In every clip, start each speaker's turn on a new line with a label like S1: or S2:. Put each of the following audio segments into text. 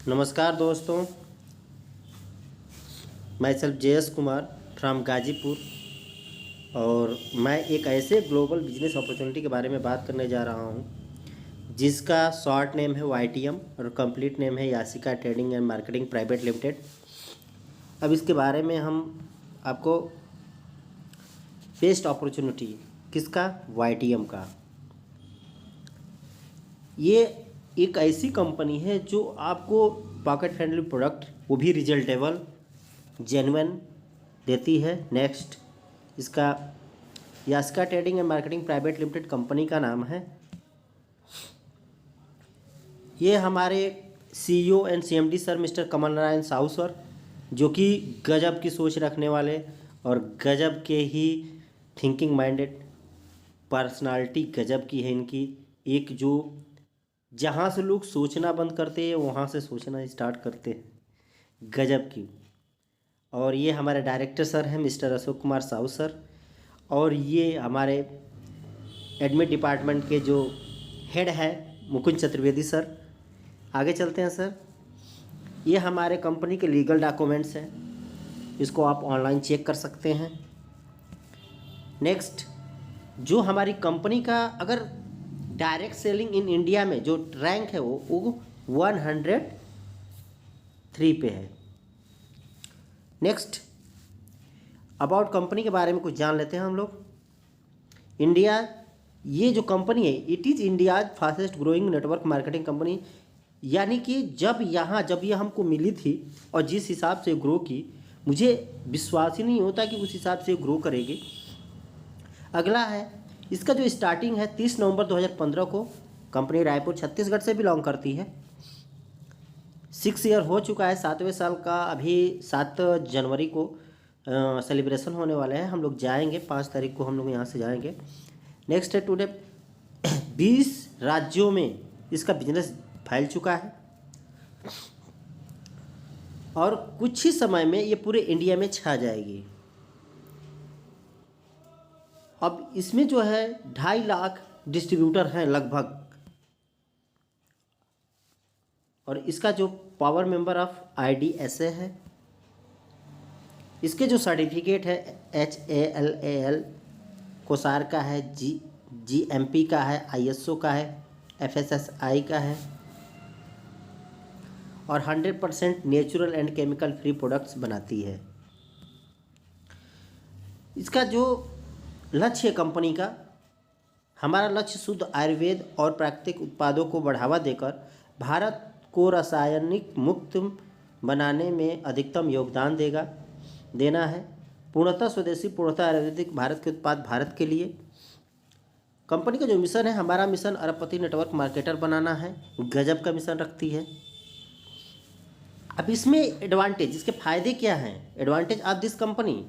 S1: नमस्कार दोस्तों, मैं self JS Kumar from Ghazipur. और मैं एक ऐसे ग्लोबल बिजनेस अपॉर्चुनिटी के बारे में बात करने जा रहा हूं जिसका शॉर्ट नेम है YTM और कंप्लीट नेम है Yasika trading and marketing private limited. अब इसके बारे में हम आपको बेस्ट अपॉर्चुनिटी किसका, YTM का। ये एक ऐसी कंपनी है जो आपको पॉकेट फ्रेंडली प्रोडक्ट, वो भी रिजल्टेबल, जेन्युइन देती है। नेक्स्ट, इसका Yaska trading and marketing private limited company का नाम है। ये हमारे CEO and CMD sir mister Kamal Narayan Sahu sir, जो कि गजब की सोच रखने वाले और गजब के ही थिंकिंग माइंडेड पर्सनालिटी गजब की है इनकी। एक जो जहाँ से लोग सोचना बंद करते हैं वहाँ से सोचना स्टार्ट करते हैं, गजब की। और ये हमारे डायरेक्टर सर हैं मिस्टर अशोक कुमार साहू सर, और ये हमारे एडमिट डिपार्टमेंट के जो हेड है मुकुंद चतुर्वेदी सर। आगे चलते हैं सर। ये हमारे कंपनी के लीगल डॉक्यूमेंट्स हैं, इसको आप ऑनलाइन चेक कर सकते हैं। नेक्स्ट, जो हमारी कंपनी का अगर डायरेक्ट सेलिंग इन इंडिया में जो रैंक है वो 103 पे है। नेक्स्ट, अबाउट कंपनी के बारे में कुछ जान लेते हैं हम लोग। इंडिया, ये जो कंपनी है it is India's fastest growing network marketing company. यानी कि जब ये हमको मिली थी और जिस हिसाब से ग्रो की, मुझे विश्वास ही नहीं होता कि उस हिसाब से ग्रो करेगी। अगला है इसका जो स्टार्टिंग है 30 नवंबर 2015 को। कंपनी रायपुर छत्तीसगढ़ से बिलोंग करती है। 6 ईयर हो चुका है, 7वें साल का अभी 7 जनवरी को सेलिब्रेशन होने वाले हैं। हम लोग जाएंगे 5 तारीख को, हम लोग यहाँ से जाएंगे। नेक्स्ट है टुडे 20 राज्यों में इसका बिजनेस फैल चुका है और कुछ ही समय में ये पूरे इंडिया में छा जाएगी। अब इसमें जो है 2.5 लाख डिस्ट्रीब्यूटर हैं लगभग, और इसका जो पावर मेंबर ऑफ IDSA है। इसके जो सर्टिफिकेट है HALAL कोसार का है, GMP का है, ISO का है, FSSAI का है, और 100% natural and chemical free products बनाती है। इसका जो लक्ष्य है कंपनी का, हमारा लक्ष्य शुद्ध आयुर्वेद और प्राकृतिक उत्पादों को बढ़ावा देकर भारत को रासायनिक मुक्त बनाने में अधिकतम योगदान देना है। पूर्णतः स्वदेशी, पूर्णतः आयुर्वेदिक, भारत के उत्पाद भारत के लिए। कंपनी का जो मिशन है, हमारा मिशन अरबपति नेटवर्क मार्केटर बनाना है। गजब का मिशन रखती है। अब इसमें एडवांटेज, इसके फ़ायदे क्या हैं? Advantage of this company,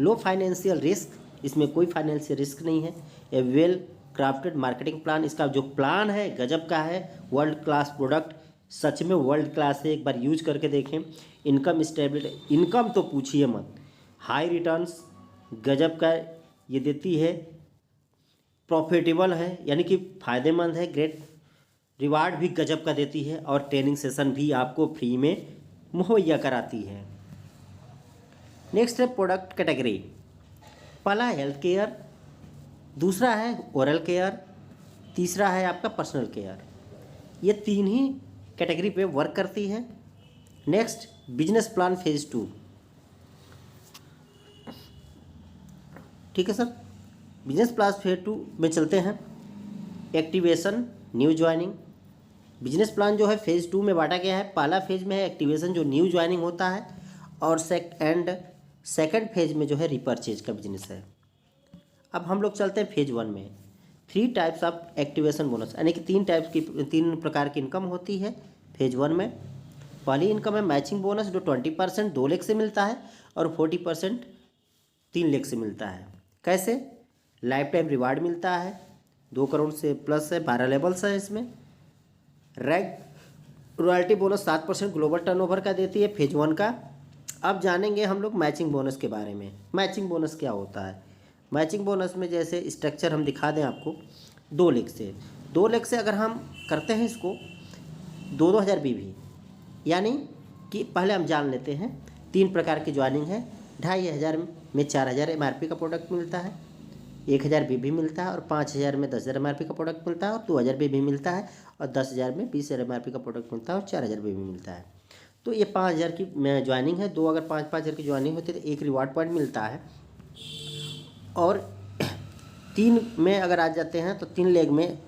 S1: low financial risk, इसमें कोई फाइनेंशियल रिस्क नहीं है। ए वेल क्राफ्टेड मार्केटिंग प्लान, इसका जो प्लान है गजब का है। वर्ल्ड क्लास प्रोडक्ट, सच में वर्ल्ड क्लास है, एक बार यूज करके देखें। इनकम स्टेबिलिटी, इनकम तो पूछिए मत। हाई रिटर्न्स गजब का ये देती है। प्रॉफिटेबल है, यानी कि फ़ायदेमंद है। ग्रेट रिवार्ड भी गजब का देती है, और ट्रेनिंग सेशन भी आपको फ्री में मुहैया कराती है। नेक्स्ट है प्रोडक्ट कैटेगरी। पहला हेल्थ केयर, दूसरा है ओरल केयर, तीसरा है आपका पर्सनल केयर। ये 3 ही कैटेगरी पे वर्क करती है। Next, business plan phase 2। ठीक है सर, बिजनेस प्लान फेज़ 2 में चलते हैं। Activation, new joining. Business plan जो है फेज़ 2 में बांटा गया है। पहला फेज़ में है एक्टिवेशन, जो न्यू ज्वाइनिंग होता है, और सेकंड फेज में जो है रिपर्चेज का बिजनेस है। अब हम लोग चलते हैं फेज 1 में। 3 टाइप्स ऑफ एक्टिवेशन बोनस, यानी कि 3 प्रकार की इनकम होती है फेज 1 में। पहली इनकम है मैचिंग बोनस, जो 20% 2 लाख से मिलता है, और 40% 3 लाख से मिलता है। कैसे? लाइफ टाइम रिवार्ड मिलता है, 2 करोड़ से प्लस है, 12 लेवल्स है इसमें। Rank royalty bonus 7% global turnover का देती है फेज 1 का। अब जानेंगे हम लोग मैचिंग बोनस के बारे में। मैचिंग बोनस क्या होता है? मैचिंग बोनस में जैसे स्ट्रक्चर हम दिखा दें आपको, 2 लाख से अगर हम करते हैं इसको 2-2 हज़ार BV, यानी कि पहले हम जान लेते हैं 3 प्रकार की ज्वाइनिंग है। 2500 में 4000 MRP का प्रोडक्ट मिलता है, 1000 BB मिलता है, और 5000 में 10,000 MRP का प्रोडक्ट मिलता है, और 2000 BB मिलता है, और 10,000 में 20,000 MRP का प्रोडक्ट मिलता है, और 4000 BB मिलता है। तो ये 5000 की ज्वाइनिंग है। दो अगर 5,000 की ज्वाइनिंग होती है तो एक रिवार्ड पॉइंट मिलता है। और 3 में अगर आ जाते हैं तो 3 लेग में,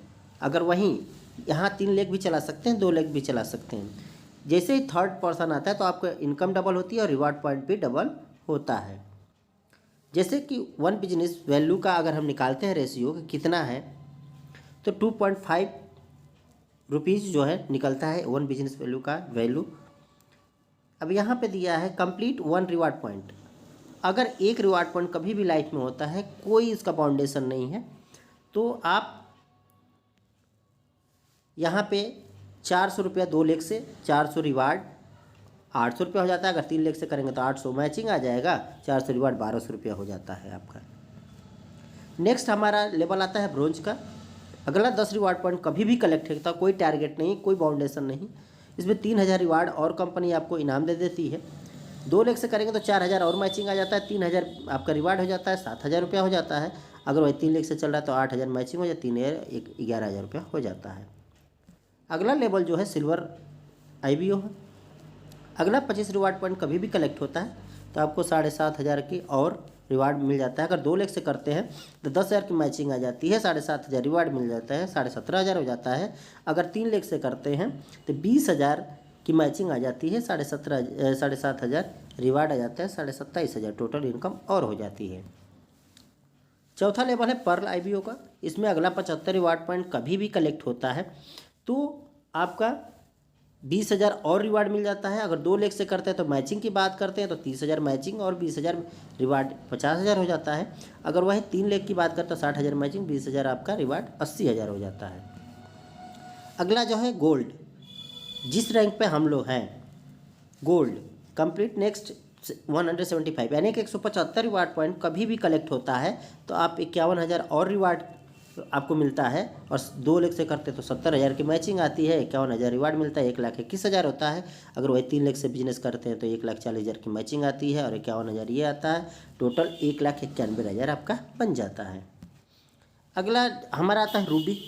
S1: अगर वहीं यहाँ 3 लेग भी चला सकते हैं, 2 लेग भी चला सकते हैं। जैसे ही थर्ड पर्सन आता है तो आपका इनकम डबल होती है और रिवार्ड पॉइंट भी डबल होता है। जैसे कि वन बिजनेस वैल्यू का अगर हम निकालते हैं रेशियो कितना है, तो 2.5 रुपीज़ जो है निकलता है वन बिजनेस वैल्यू का वैल्यू। अब यहाँ पे दिया है कंप्लीट 1 रिवार्ड पॉइंट। अगर एक रिवार्ड पॉइंट कभी भी लाइफ में होता है, कोई इसका बाउंडेशन नहीं है, तो आप यहाँ पे 400 रुपया 2 लेग से, 400 रिवार्ड 800 रुपया हो जाता है। अगर 3 लेग से करेंगे तो 800 मैचिंग आ जाएगा, 400 रिवार्ड 1200 रुपया हो जाता है आपका। नेक्स्ट हमारा लेवल आता है ब्रोंज का। अगला 10 रिवार्ड पॉइंट कभी भी कलेक्ट होता, कोई टारगेट नहीं, कोई बाउंडेशन नहीं। इसमें 3000 रिवार्ड और कंपनी आपको इनाम दे देती है। 2 लेग से करेंगे तो 4000 और मैचिंग आ जाता है, 3000 आपका रिवार्ड हो जाता है, 7000 रुपया हो जाता है। अगर वही 3 लेग से चल रहा है तो 8000 मैचिंग हो जाए, 11,000 रुपया हो जाता है। अगला लेवल जो है सिल्वर IBO है। अगला 25 रिवार्ड पॉइंट कभी भी कलेक्ट होता है तो आपको 7,500 की और रिवार्ड मिल जाता है। अगर 2 लेग से करते हैं तो 10,000 की मैचिंग आ जाती है, 7,500 रिवार्ड मिल जाता है, 17,500 हो जाता है। अगर 3 लेग से करते हैं तो 20,000 की मैचिंग आ जाती है, 7,500 रिवार्ड आ जाता है, 27,500 टोटल इनकम और हो जाती है। चौथा लेवल है पर्ल IBO का। इसमें अगला 75 रिवार्ड पॉइंट कभी भी कलेक्ट होता है तो आपका 20,000 और रिवार्ड मिल जाता है। अगर 2 लेग से करते हैं तो मैचिंग की बात करते हैं तो 30,000 मैचिंग और 20,000 रिवार्ड 50,000 हो जाता है। अगर वही 3 लेग की बात करते हैं तो 60,000 मैचिंग, 20,000 आपका रिवार्ड 80,000 हो जाता है। अगला जो है गोल्ड, जिस रैंक पे हम लोग हैं गोल्ड कंप्लीट नेक्स्ट 175, यानी कि 175 रिवार्ड पॉइंट कभी भी कलेक्ट होता है तो आप 51,000 और रिवार्ड आपको मिलता है। और 2 लेग से करते तो 70,000 की मैचिंग आती है, 51,000 रिवार्ड मिलता है, 1,21,000 होता है। अगर वही 3 लेग से बिजनेस करते हैं तो 1,40,000 की मैचिंग आती है और 51,000 ये आता है, टोटल 1,91,000 आपका बन जाता है। अगला हमारा आता है रूबी।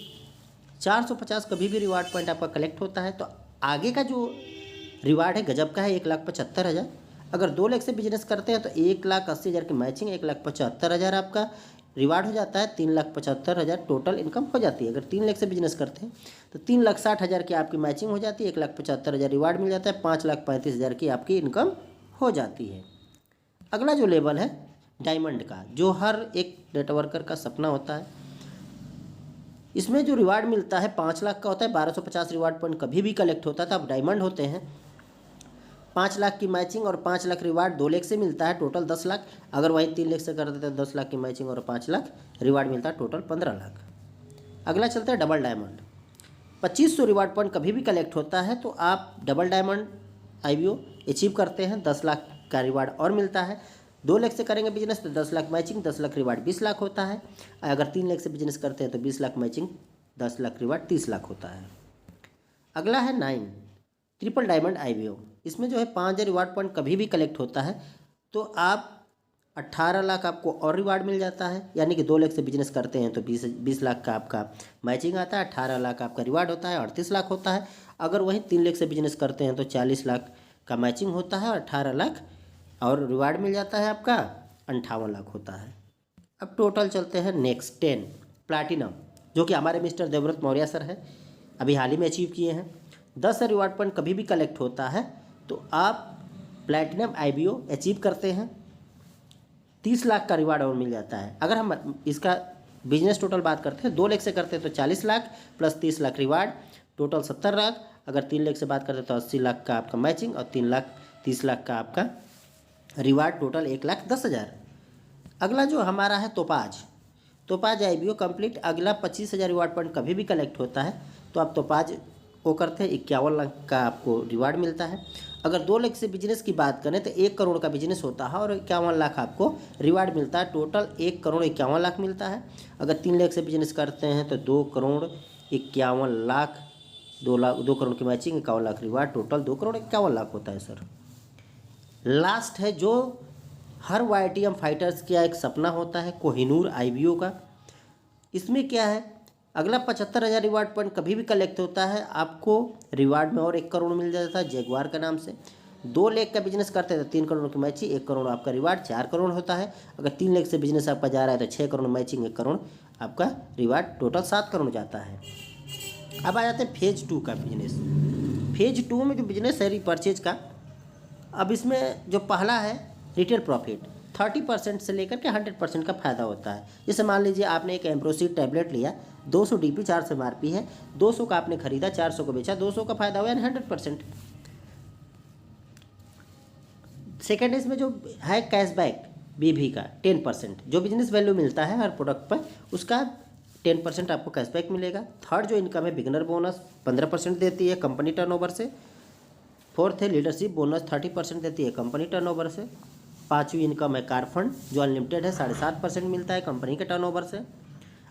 S1: 450 कभी भी रिवार्ड पॉइंट आपका कलेक्ट होता है तो आगे का जो रिवार्ड है गजब का है, 1,75,000। अगर 2 लेग से बिजनेस करते हैं तो 1,80,000 की मैचिंग, 1,75,000 आपका रिवार्ड हो जाता है, 3,75,000 टोटल इनकम हो जाती है। अगर 3 लेग से बिजनेस करते हैं तो 3,60,000 की आपकी मैचिंग हो जाती है, 1,75,000 रिवार्ड मिल जाता है, 5,35,000 की आपकी इनकम हो जाती है। अगला जो लेवल है डायमंड का, जो हर एक नेटवर्कर का सपना होता है। इसमें जो रिवार्ड मिलता है 5 लाख का होता है, 1250 रिवार्ड पॉइंट कभी भी कलेक्ट होता है तो आप डायमंड होते हैं। 5 लाख की मैचिंग और 5 लाख रिवार्ड 2 लेग से मिलता है, टोटल 10 लाख। अगर वही 3 लेग से कर देते हैं 10 लाख की मैचिंग और 5 लाख रिवार्ड मिलता है, टोटल 15 लाख। अगला चलता है डबल डायमंड। 2500 रिवार्ड पॉइंट कभी भी कलेक्ट होता है तो आप डबल डायमंड IBO अचीव करते हैं, 10 लाख का रिवार्ड और मिलता है। 2 लेग से करेंगे बिजनेस तो 10 लाख मैचिंग, 10 लाख रिवार्ड 20 लाख होता है। अगर 3 लेग से बिजनेस करते हैं तो 20 लाख मैचिंग, 10 लाख रिवार्ड 30 लाख होता है। अगला है 9 ट्रिपल डायमंड IBO। इसमें जो है 5,000 रिवार्ड पॉइंट कभी भी कलेक्ट होता है तो आप 18 लाख आपको और रिवार्ड मिल जाता है। यानी कि 2 लाख से बिजनेस करते हैं तो 20 लाख का आपका मैचिंग आता है, 18 लाख आपका रिवार्ड होता है, 38 लाख होता है। अगर वही 3 लाख से बिजनेस करते हैं तो 40 लाख का मैचिंग होता है और 18 लाख और रिवार्ड मिल जाता है आपका 58 लाख होता है। अब टोटल चलते हैं नेक्स्ट 10 प्लैटिनम, जो कि हमारे मिस्टर देवव्रत मौर्य सर है, अभी हाल ही में अचीव किए हैं। 10 रिवार्ड पॉइंट कभी भी कलेक्ट होता है तो आप प्लैटिनम IBO अचीव करते हैं, 30 लाख का रिवार्ड और मिल जाता है। अगर हम इसका बिजनेस टोटल बात करते हैं, 2 लाख से करते हैं तो 40 lakh plus 30 lakh reward, total 70 lakh. अगर 3 लाख से बात करते हैं तो 80 लाख का आपका मैचिंग और 30 लाख का आपका रिवार्ड, टोटल 1,10,000। अगला जो हमारा है तोपाज IBO कंप्लीट। अगला 25,000 रिवार्ड पॉइंट कभी भी कलेक्ट होता है तो आप तोपाज को करते हैं, 51 लाख का आपको रिवार्ड मिलता है। अगर 2 लाख से बिजनेस की बात करें तो 1 करोड़ का बिजनेस होता है और 51 लाख आपको रिवार्ड मिलता है, टोटल 1,51,00,000 मिलता है। अगर 3 लाख से बिजनेस करते हैं तो 2,51,00,000 2 करोड़ की matching, 51 lakh reward, total 2 crore 51 lakh होता है सर। लास्ट है जो हर YTM फाइटर्स का एक सपना होता है, कोहिनूर IBO का। इसमें क्या है, अगला 75,000 रिवार्ड पॉइंट कभी भी कलेक्ट होता है, आपको रिवार्ड में और 1 करोड़ मिल जाता है जैगवार के नाम से। 2 लाख का बिजनेस करते हैं तो 3 करोड़ की मैचिंग, 1 करोड़ आपका रिवार्ड, 4 करोड़ होता है। अगर 3 लाख से बिजनेस आपका जा रहा है तो 6 करोड़ मैचिंग, 1 करोड़ आपका रिवार्ड, टोटल 7 करोड़ जाता है। अब आ जाते हैं फेज 2 का बिजनेस। फेज 2 में जो बिजनेस है रीपर्चेज का, अब इसमें जो पहला है रिटेल प्रॉफिट 30% से लेकर के 100% का फायदा होता है। जैसे मान लीजिए आपने एक एम्प्रोसिड टैबलेट लिया, 200 DP 400 MRP है, 200 का आपने खरीदा, 400 को बेचा, 200 का फायदा हुआ, यानी 100%। सेकेंड इसमें जो है कैशबैक BV का 10%, जो बिजनेस वैल्यू मिलता है हर प्रोडक्ट पर उसका 10% आपको कैशबैक मिलेगा। थर्ड जो इनकम है बिगनर बोनस 15% देती है कंपनी टर्नओवर से। फोर्थ है लीडरशिप बोनस 30% देती है कंपनी टर्नओवर से। पांचवी इनकम है कार फंड जो अनलिमिटेड है, 7.5% मिलता है कंपनी के टर्नओवर से।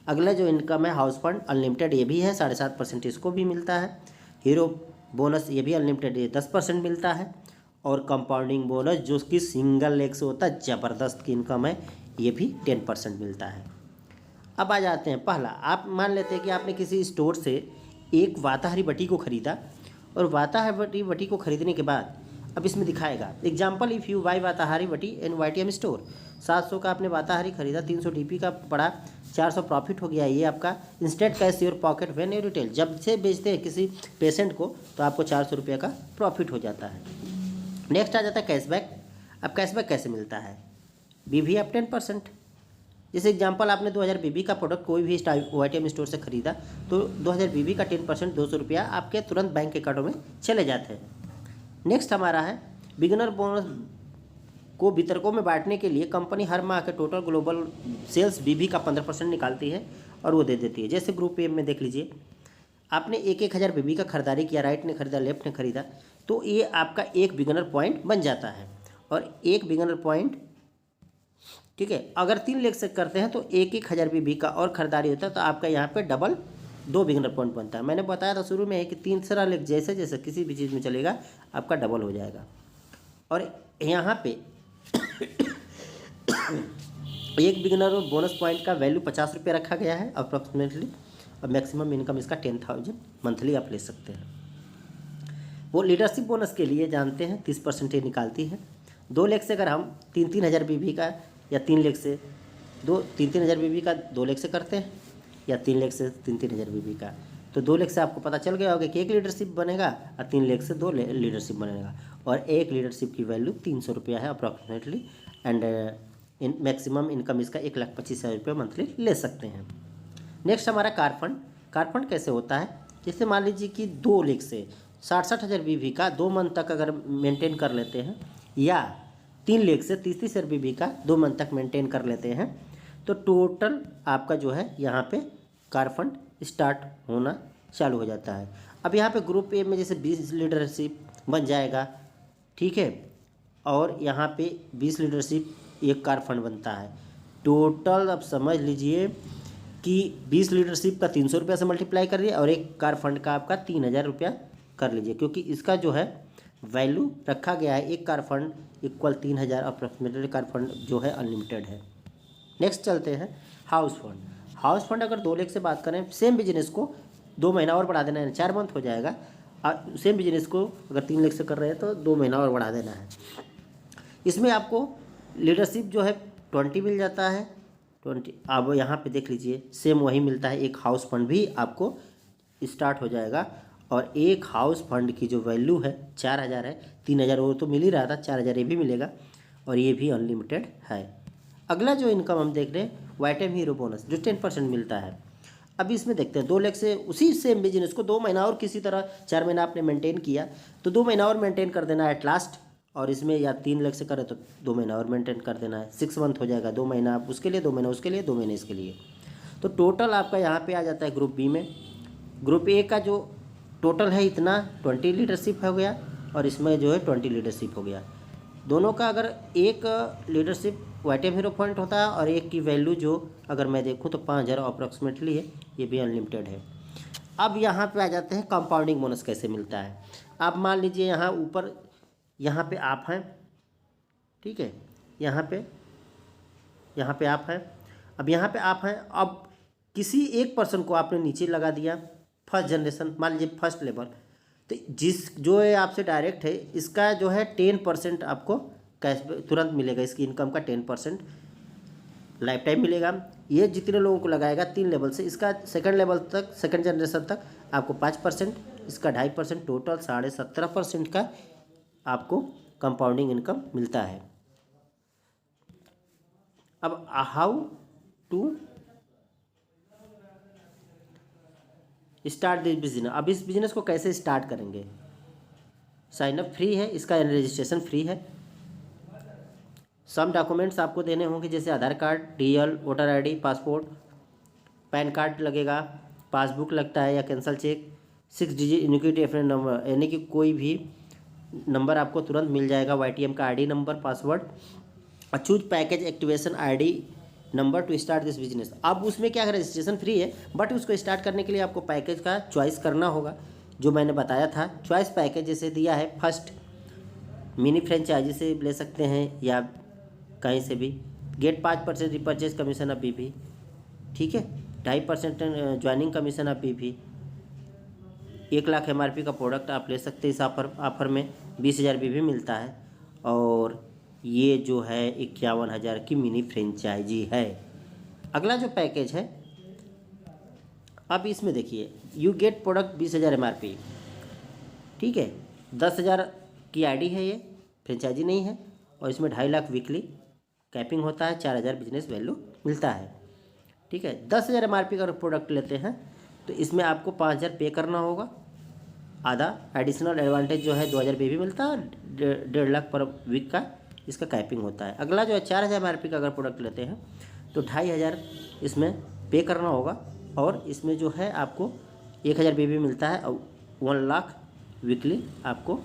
S1: अगला जो इनकम है हाउस फंड अनलिमिटेड, ये भी है 7.5% इसको भी मिलता है। हीरो बोनस ये भी अनलिमिटेड, ये 10% मिलता है। और कंपाउंडिंग बोनस जो कि सिंगल लेग से होता है, ज़बरदस्त की इनकम है, ये भी 10% मिलता है। अब आ जाते हैं पहला, आप मान लेते हैं कि आपने किसी स्टोर से एक वाताहारी बटी को खरीदा, और वाताहारी बटी को खरीदने के बाद अब इसमें दिखाएगा एग्जाम्पल इफ़ यू बाई वाताहारी बटी इन YTM स्टोर, 700 का आपने वाताहारी खरीदा, 300 DP का पड़ा, 400 प्रॉफिट हो गया। ये आपका instant cash your pocket when you retail, जब से बेचते हैं किसी पेशेंट को तो आपको 400 रुपये का प्रॉफिट हो जाता है। नेक्स्ट आ जाता है कैशबैक। अब कैशबैक कैसे मिलता है, BV आप 10%। जैसे एग्जांपल आपने 2000 BB का प्रोडक्ट कोई भी YTM स्टोर से खरीदा तो 2000 BB का 10% 200 रुपया आपके तुरंत बैंक अकाउंट में चले जाते हैं। नेक्स्ट हमारा है बिगिनर बोनस को वितरकों में बांटने के लिए कंपनी हर माह के टोटल ग्लोबल सेल्स BB का 15% निकालती है और वो दे देती है। जैसे ग्रुप ए में देख लीजिए, आपने 1,000 BB का खरीदारी किया, राइट ने खरीदा, लेफ्ट ने खरीदा, तो ये आपका एक बिगिनर पॉइंट बन जाता है। और एक बिगिनर पॉइंट, ठीक है, अगर 3 लाख से करते हैं तो 1,000 BB का और खरीदारी होता है तो आपका यहाँ पे डबल 2 बिगिनर पॉइंट बनता है। मैंने बताया था शुरू में कि 3 लाख जैसे जैसे किसी भी चीज़ में चलेगा आपका डबल हो जाएगा। और यहाँ पे एक बिगिनर बोनस पॉइंट का वैल्यू 50 रुपये रखा गया है अप्रॉक्सीमेटली, और मैक्सिमम इनकम इसका 10,000 मंथली आप ले सकते हैं। वो लीडरशिप बोनस के लिए जानते हैं 30% ये निकालती है। 2 लाख से अगर हम 3,000 BB का या 3 लाख से 3,000 BB का 2 लाख से करते हैं, या 3 लाख से 3,000 BB का, तो 2 लाख से आपको पता चल गया होगा कि एक लीडरशिप बनेगा, और 3 लाख से 2 लीडरशिप बनेगा। और एक लीडरशिप की वैल्यू 300 रुपया है अप्रॉक्सीमेटली, एंड मैक्सिमम इनकम इसका 1,25,000 रुपये मंथली ले सकते हैं। नेक्स्ट हमारा कार फंड। कार फंड कैसे होता है, जैसे मान लीजिए कि 2 लाख से 60,000 BB का 2 मंथ तक अगर मेंटेन कर लेते हैं, या 3 लाख से 30,000 BB का 2 मंथ तक मेंटेन कर लेते हैं, तो टोटल आपका जो है यहाँ पे कार फंड स्टार्ट होना चालू हो जाता है। अब यहाँ पे ग्रुप ए में जैसे 20 लीडरशिप बन जाएगा, ठीक है, और यहाँ पे 20 लीडरशिप एक कार फंड बनता है। टोटल अब समझ लीजिए कि 20 लीडरशिप का 300 रुपया से मल्टीप्लाई कर रही है, और एक कार फंड का आपका 3,000 रुपया कर लीजिए, क्योंकि इसका जो है वैल्यू रखा गया है, एक car fund equal 3,000 approximately car fund जो है अनलिमिटेड है। नेक्स्ट चलते हैं हाउस फंड। हाउस फंड अगर 2 लाख से बात करें, सेम बिजनेस को 2 महीना और बढ़ा देना है, 4 मंथ हो जाएगा। और सेम बिजनेस को अगर 3 लाख से कर रहे हैं तो 2 महीना और बढ़ा देना है। इसमें आपको लीडरशिप जो है 20 मिल जाता है, 20। अब यहाँ पे देख लीजिए सेम वही मिलता है, एक हाउस फंड भी आपको स्टार्ट हो जाएगा। और एक हाउस फंड की जो वैल्यू है 4,000 है, 3,000 वो तो मिल ही रहा था, 4,000 ये भी मिलेगा, और ये भी अनलिमिटेड है। अगला जो इनकम हम देख रहे हैं YTM हीरो बोनस जो 10% मिलता है। अभी इसमें देखते हैं 2 लाख से उसी सेम बिजनेस को 2 महीना और किसी तरह 4 महीना आपने मेंटेन किया तो 2 महीना और मेंटेन कर देना एट लास्ट, और इसमें या 3 लाख से करें तो 2 महीना और मेंटेन कर देना है, 6 मंथ हो जाएगा। 2 महीना आप उसके लिए, 2 महीना उसके लिए, 2 महीने इसके लिए। तो टोटल आपका यहाँ पे आ जाता है ग्रुप बी में। ग्रुप ए का जो टोटल है इतना 20 लीडरशिप हो गया, और इसमें जो है 20 लीडरशिप हो गया। दोनों का अगर एक लीडरशिप YTM हीरो पॉइंट होता है और एक की वैल्यू जो अगर मैं देखूँ तो 5,000 अप्रॉक्सीमेटली है, ये भी अनलिमिटेड है। अब यहाँ पे आ जाते हैं कंपाउंडिंग बोनस कैसे मिलता है। आप मान लीजिए यहाँ ऊपर यहाँ पे आप हैं, ठीक है, यहाँ पे आप हैं। अब यहाँ पे आप हैं, अब किसी एक पर्सन को आपने नीचे लगा दिया, फर्स्ट जनरेशन, मान लीजिए फर्स्ट लेवल, तो जो है आपसे डायरेक्ट है, इसका जो है 10% आपको कैश तुरंत मिलेगा, इसकी इनकम का 10% लाइफ टाइम मिलेगा। ये जितने लोगों को लगाएगा 3 लेवल से, इसका सेकंड लेवल तक, सेकंड जनरेशन तक आपको 5%, इसका 2.5%, टोटल 17.5% का आपको कंपाउंडिंग इनकम मिलता है। अब how to start this business, अब इस बिजनेस को कैसे स्टार्ट करेंगे। साइन अप फ्री है, इसका रजिस्ट्रेशन फ्री है। सम डॉक्यूमेंट्स आपको देने होंगे, जैसे Aadhaar card, DL, voter ID, passport, PAN card लगेगा, पासबुक लगता है या cancel cheque, 6 digit unique reference number, यानी कि कोई भी नंबर आपको तुरंत मिल जाएगा, वाईटीएम का आईडी नंबर, पासवर्ड, और choose package activation ID number two start this business. अब उसमें क्या है, रजिस्ट्रेशन फ्री है, बट उसको स्टार्ट करने के लिए आपको पैकेज का चॉइस करना होगा, जो मैंने बताया था। चॉइस पैकेज जैसे दिया है, फर्स्ट मिनी फ्रेंचाइजी से ले सकते हैं या कहीं से भी, get 5% repurchase commission of BP, ठीक है, 2.5% joining commission of BP, 1 lakh MRP का प्रोडक्ट आप ले सकते हैं। इस ऑफर में 20,000 बीपी मिलता है, और ये जो है 51,000 की मिनी फ्रेंचाइजी है। अगला जो पैकेज है, अब इसमें देखिए, यू गेट प्रोडक्ट 20,000 MRP, ठीक है, 10,000 की आईडी है, ये फ्रेंचाइजी नहीं है, और इसमें 2.5 लाख वीकली कैपिंग होता है, 4,000 बिजनेस वैल्यू मिलता है, ठीक है। 10,000 MRP का प्रोडक्ट लेते हैं तो इसमें आपको 5,000 पे करना होगा, आधा एडिशनल एडवांटेज जो है 2,000 पे भी मिलता है, और 1.5 लाख पर वीक का इसका कैपिंग होता है। अगला जो है 4,000 MRP का अगर प्रोडक्ट लेते हैं तो 2,500 इसमें पे करना होगा, और इसमें जो है आपको 1,000 पे भी मिलता है, और 1 लाख वीकली आपको